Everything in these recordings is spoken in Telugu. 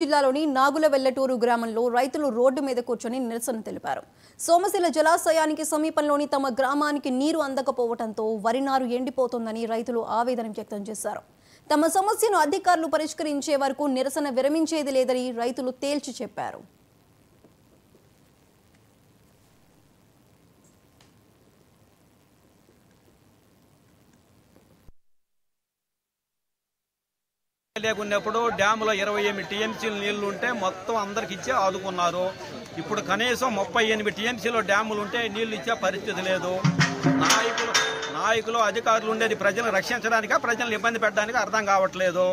జిల్లాలోని నాగులవెల్లటూరు గ్రామంలో రైతులు రోడ్డు మీద కూర్చొని నిరసన తెలిపారు. సోమశిల జలాశయానికి సమీపంలోని తమ గ్రామానికి నీరు అందకపోవడంతో వరి నారు ఎండిపోతోందని రైతులు ఆవేదన వ్యక్తం చేశారు. తమ సమస్యను అధికారులు పరిష్కరించే వరకు నిరసన విరమించేది లేదని రైతులు తేల్చి చెప్పారు. లేకున్నప్పుడు డ్యాములో 28 టీఎంసీలు నీళ్లు ఉంటే మొత్తం అందరికి ఇచ్చే ఆదుకున్నారు. ఇప్పుడు కనీసం 38 టీఎంసీలో డ్యాములు ఉంటే నీళ్లు ఇచ్చే పరిస్థితి లేదు. నాయకులు అధికారులు ఉండేది ప్రజలను రక్షించడానికి, ప్రజలను ఇబ్బంది పెట్టడానికి అర్థం కావట్లేదు.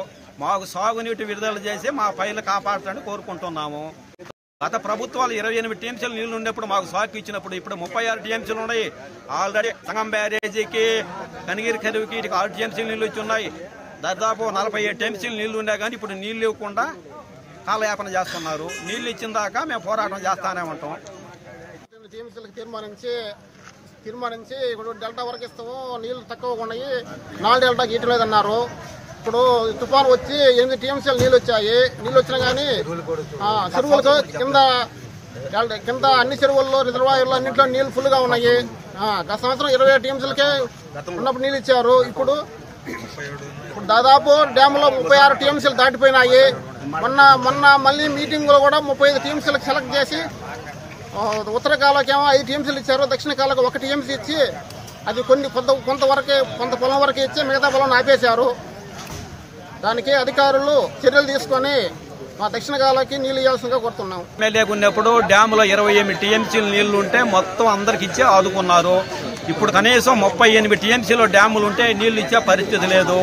మాకు సాగునీటి విడుదల చేసి మా పైర్లు కాపాడాలని కోరుకుంటున్నాము. గత ప్రభుత్వాలు 28 టీఎంసీలు నీళ్లు ఉండేప్పుడు మాకు సాగు ఇచ్చినప్పుడు ఇప్పుడు 36 టీఎంసీలు ఉన్నాయి. ఆల్రెడీ సంగం బ్యారేజీకి, కనిగిరి కరువుకి 6 టీఎంసీలు నీళ్లు ఇచ్చి ఉన్నాయి. దాదాపు 47 టీఎంసీలు నీళ్లు ఉండే కానీ ఇప్పుడు నీళ్లు ఇవ్వకుండా కాలయాపన చేస్తున్నారు. నీళ్లు ఇచ్చిన దాకా మేము పోరాటం చేస్తానే ఉంటాం. టీఎంసీలకు తీర్మానించి ఇప్పుడు డెల్టా వరకు ఇస్తాము, నీళ్లు తక్కువగా ఉన్నాయి, 4 డెల్టాకి ఇటు లేదన్నారు. ఇప్పుడు తుఫాను వచ్చి 8 టీఎంసీలు నీళ్ళు వచ్చాయి. నీళ్ళు వచ్చినా కానీ చెరువులతో కింద అన్ని చెరువుల్లో, రిజర్వాయర్లో అన్నింటిలో నీళ్లు ఫుల్గా ఉన్నాయి. గత సంవత్సరం 27 టీఎంసీలకే ఉన్నప్పుడు నీళ్ళు ఇచ్చారు. ఇప్పుడు దాదాపు డ్యాములో 36 టీఎంసీలు దాటిపోయినాయి. మొన్న మళ్ళీ మీటింగ్లో కూడా 35 టీఎంసీలకు సెలెక్ట్ చేసి ఉత్తర కాలకేమో 5 టీఎంసీలు ఇచ్చారు, దక్షిణ కాలకు 1 టీఎంసీ ఇచ్చి అది కొంత పొలం వరకే ఇచ్చి మిగతా పొలం ఆపేశారు. దానికి అధికారులు చర్యలు తీసుకొని మా దక్షిణ కాలకి నీళ్లు ఇవ్వాల్సిందిగా కోరుతున్నాం. లేకున్నప్పుడు డ్యాములో 28 టీఎంసీలు నీళ్లు ఉంటే మొత్తం అందరికి ఇచ్చే ఆదుకున్నారు. ఇప్పుడు కనీసం 38 టీఎంసీలో డ్యాములు ఉంటే నీళ్లు ఇచ్చే పరిస్థితి లేదు.